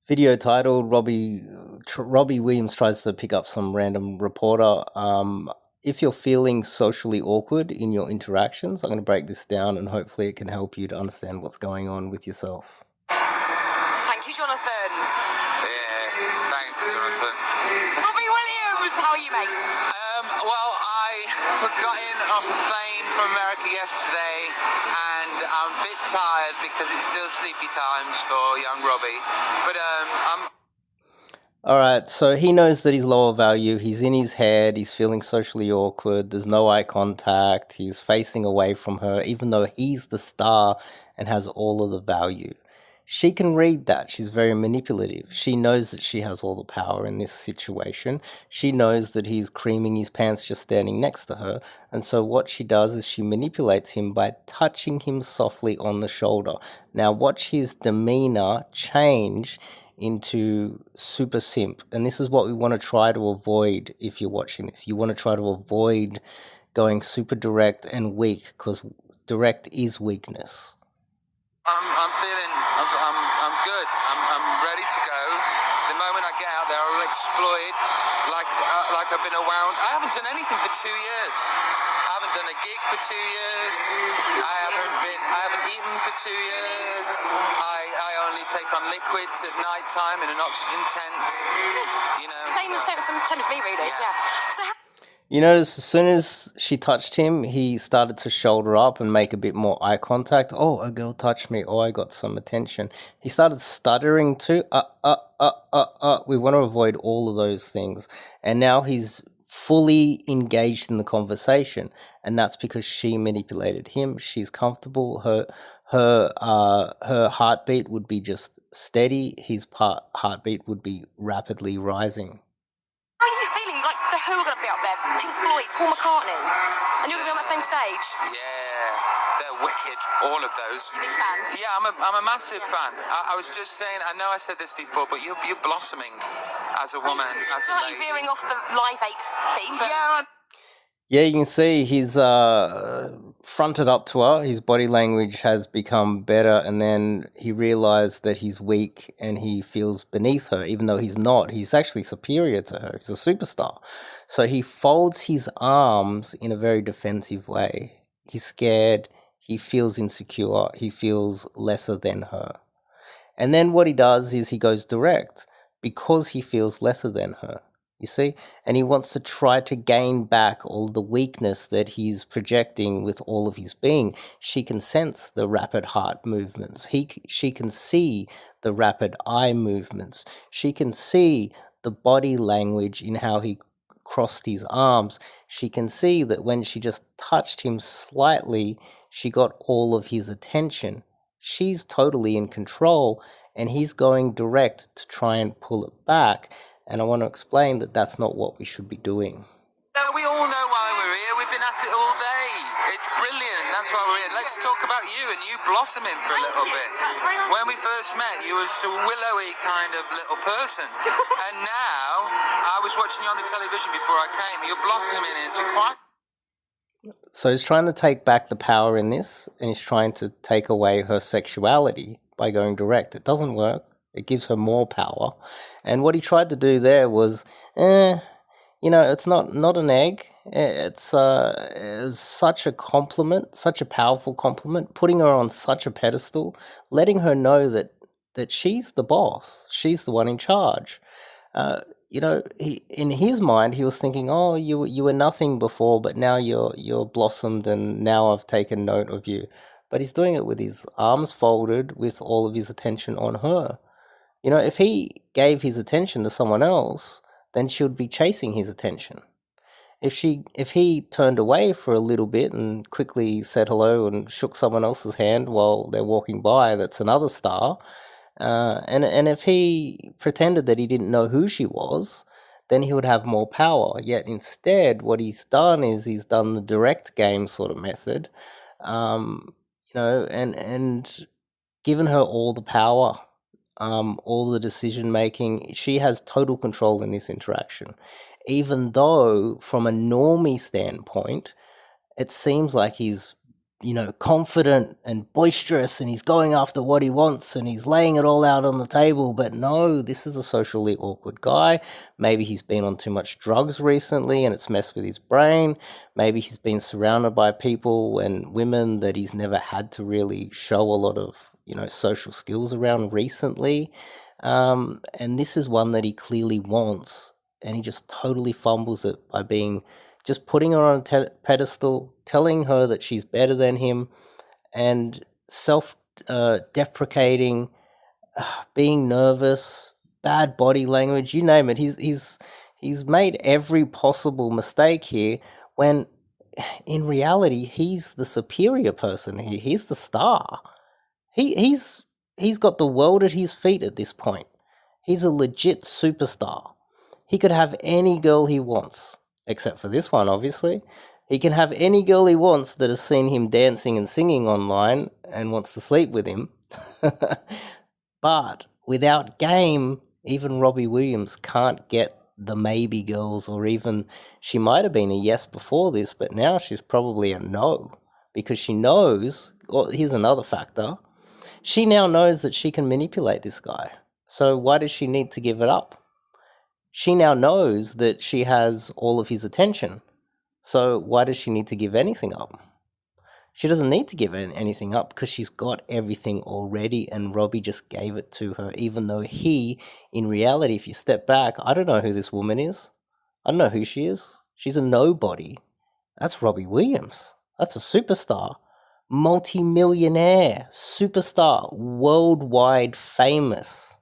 Video titled Robbie Williams tries to pick up some random reporter. If you're feeling socially awkward in your interactions, I'm going to break this down and hopefully it can help you to understand what's going on with yourself. Thank you, Jonathan. Yeah, thanks, Jonathan. Robbie Williams, how are you, mate? Well, I got in off a plane from America yesterday, and I'm a bit tired because it's still sleepy times for young Robbie. But I'm. All right, so he knows that he's lower value. He's in his head. He's feeling socially awkward. There's no eye contact. He's facing away from her, even though he's the star and has all of the value. She can read that. She's very manipulative. She knows that she has all the power in this situation. She knows that he's creaming his pants just standing next to her. And so what she does is she manipulates him by touching him softly on the shoulder. Now watch his demeanor change into super simp. And this is what we want to try to avoid if you're watching this. You want to try to avoid going super direct and weak, because direct is weakness. I'm feeling. I'm good. I'm ready to go. The moment I get out there, I will explode like I've been around. I haven't done anything for 2 years. I haven't done a gig for 2 years. I haven't eaten for 2 years. I only take on liquids at night time in an oxygen tent. You know. Same as me, really. Yeah. So. You notice as soon as she touched him, he started to shoulder up and make a bit more eye contact. Oh, a girl touched me. Oh, I got some attention. He started stuttering too. We want to avoid all of those things. And now he's fully engaged in the conversation. And that's because she manipulated him. She's comfortable. Her heartbeat would be just steady. His heartbeat would be rapidly rising. How are you feeling? Like the Who are going to be up there, Pink Floyd, Paul McCartney, and you're going to be on that same stage? Yeah, they're wicked, all of those. You big fans? Yeah, I'm a massive fan. I was just saying, I know I said this before, but you're blossoming as a woman, as a Slightly lady. veering off the Live 8 theme. But Yeah, you can see he's fronted up to her. His body language has become better, and then he realized that he's weak and he feels beneath her, even though he's not. He's actually superior to her. He's a superstar. So he folds his arms in a very defensive way. He's scared. He feels insecure. He feels lesser than her. And then what he does is he goes direct because he feels lesser than her. You see? And he wants to try to gain back all the weakness that he's projecting with all of his being. She can sense the rapid heart movements. She can see the rapid eye movements. She can see the body language in how he crossed his arms. She can see that when she just touched him slightly, she got all of his attention. She's totally in control, and he's going direct to try and pull it back. And I want to explain that that's not what we should be doing. No, we all know why we're here. We've been at it all day. It's brilliant. That's why we're here. Let's talk about you and you blossoming for a little bit. That's very nice. When we first met, you were a willowy kind of little person. And now, I was watching you on the television before I came. You're blossoming into quite... So he's trying to take back the power in this, and he's trying to take away her sexuality by going direct. It doesn't work. It gives her more power. And what he tried to do there was, it's not an egg. It's such a compliment, such a powerful compliment, putting her on such a pedestal, letting her know that she's the boss. She's the one in charge. He, in his mind, he was thinking, oh, you were nothing before, but now you're blossomed, and now I've taken note of you. But he's doing it with his arms folded, with all of his attention on her. If he gave his attention to someone else, then she would be chasing his attention. If he turned away for a little bit and quickly said hello and shook someone else's hand while they're walking by, that's another star. And if he pretended that he didn't know who she was, then he would have more power. Yet instead, what he's done is he's done the direct game sort of method, and given her all the power. All the decision making. She has total control in this interaction, even though from a normie standpoint, it seems like he's confident and boisterous, and he's going after what he wants and he's laying it all out on the table. But no, this is a socially awkward guy. Maybe he's been on too much drugs recently and it's messed with his brain. Maybe he's been surrounded by people and women that he's never had to really show a lot of, social skills around recently. And this is one that he clearly wants, and he just totally fumbles it by just putting her on a pedestal, telling her that she's better than him, and self-deprecating, being nervous, bad body language, you name it. He's made every possible mistake here, when in reality he's the superior person here. He's the star. He's got the world at his feet at this point. He's a legit superstar. He could have any girl he wants, except for this one, obviously. He can have any girl he wants that has seen him dancing and singing online and wants to sleep with him. But without game, even Robbie Williams can't get the maybe girls, or even she might have been a yes before this, but now she's probably a no, because she knows, well, here's another factor. She now knows that she can manipulate this guy. So why does she need to give it up? She now knows that she has all of his attention. So why does she need to give anything up? She doesn't need to give anything up, because she's got everything already, and Robbie just gave it to her, even though he, in reality, if you step back, I don't know who this woman is. I don't know who she is. She's a nobody. That's Robbie Williams. That's a superstar. Multi-millionaire. Superstar. Worldwide famous.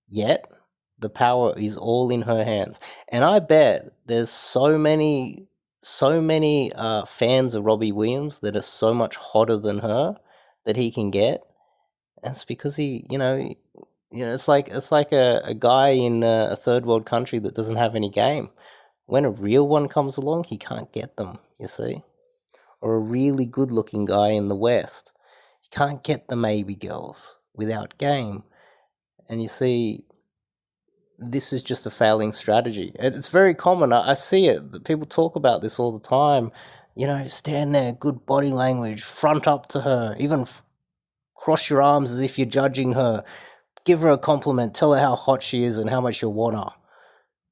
Yet, the power is all in her hands. And I bet there's so many fans of Robbie Williams that are so much hotter than her that he can get. And it's because he, it's like a guy in a third world country that doesn't have any game. When a real one comes along, he can't get them, you see. Or a really good looking guy in the West, he can't get the maybe girls without game. And you see, this is just a failing strategy. It's very common. I see it. People talk about this all the time. Stand there, good body language, front up to her, even cross your arms as if you're judging her. Give her a compliment, tell her how hot she is and how much you want her.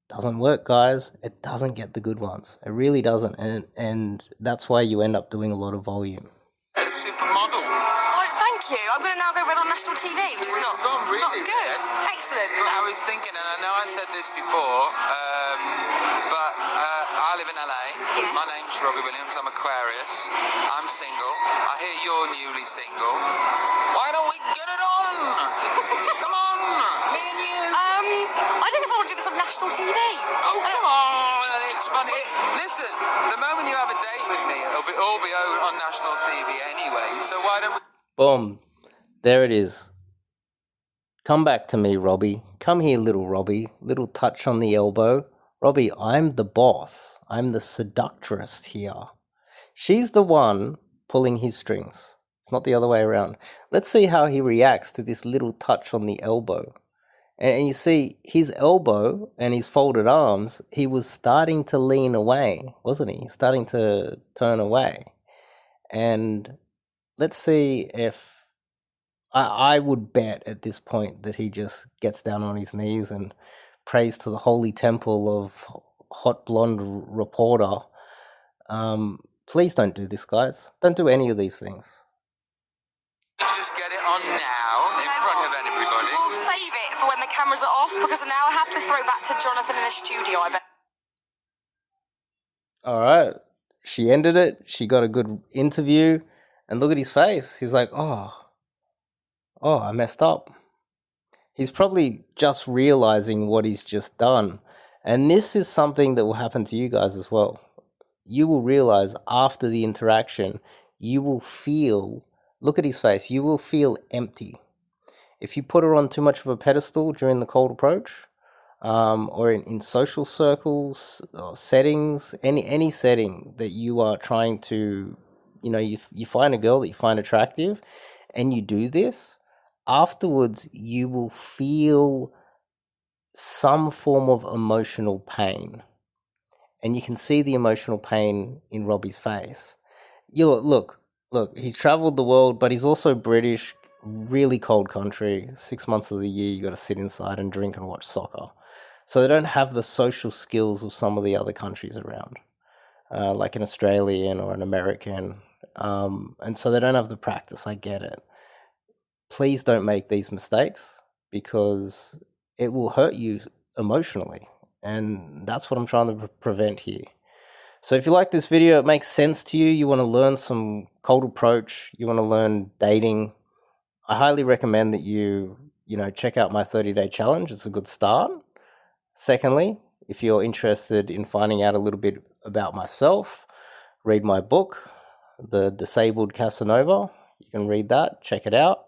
Doesn't work, guys. It doesn't get the good ones. It really doesn't. And that's why you end up doing a lot of volume. A supermodel. Oh, thank you. I'm going to now go red on national TV, which is not good. Yeah. Excellent. Well, I was thinking, and I know I said this before, but I live in LA. Yes. My name's Robbie Williams. I'm Aquarius. I'm single. I hear you're newly single. Why don't we get it on? Come on, me and you. I don't know if I want to do this on national TV. Oh, come on. It's funny. Listen, the moment you have a date with me, it'll all be on national TV anyway. So why don't we... Boom. There it is. Come back to me, Robbie. Come here, little Robbie. Little touch on the elbow. Robbie, I'm the boss. I'm the seductress here. She's the one pulling his strings. It's not the other way around. Let's see how he reacts to this little touch on the elbow. And you see, his elbow and his folded arms, he was starting to lean away, wasn't he? Starting to turn away. And let's see if... I would bet at this point that he just gets down on his knees and prays to the holy temple of hot blonde reporter. Please don't do this, guys. Don't do any of these things. just get it on now in front of everybody? We'll save it for when the cameras are off, because now I have to throw back to Jonathan in the studio, I bet. All right. She ended it. She got a good interview. And look at his face. He's like, oh, I messed up. He's probably just realizing what he's just done. And this is something that will happen to you guys as well. You will realize after the interaction, you will feel, look at his face, you will feel empty. If you put her on too much of a pedestal during the cold approach, or in social circles or settings, any setting that you are trying to, you find a girl that you find attractive and you do this, afterwards you will feel some form of emotional pain. And you can see the emotional pain in Robbie's face. Look, Look, he's traveled the world, but he's also British, really cold country. 6 months of the year, you got to sit inside and drink and watch soccer. So they don't have the social skills of some of the other countries around, like an Australian or an American. And so they don't have the practice. I get it. Please don't make these mistakes because it will hurt you emotionally. And that's what I'm trying to prevent here. So if you like this video, it makes sense to you, you want to learn some cold approach, you want to learn dating, I highly recommend that you check out my 30-day challenge. It's a good start. Secondly, if you're interested in finding out a little bit about myself, read my book, The Disabled Casanova. You can read that, check it out.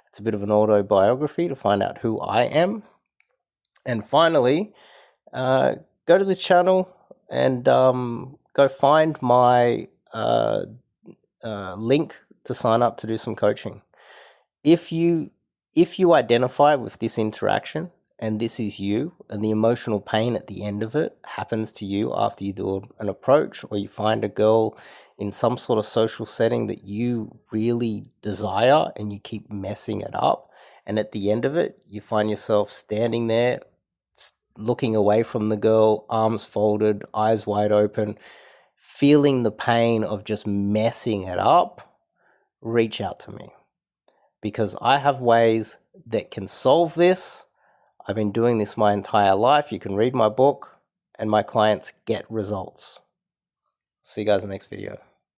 It's a bit of an autobiography to find out who I am. And finally, go to the channel and go find my link to sign up to do some coaching. If you identify with this interaction and this is you, and the emotional pain at the end of it happens to you after you do an approach, or you find a girl in some sort of social setting that you really desire and you keep messing it up, and at the end of it you find yourself standing there looking away from the girl, arms folded, eyes wide open, feeling the pain of just messing it up, reach out to me. Because I have ways that can solve this. I've been doing this my entire life. You can read my book, and my clients get results. See you guys in the next video.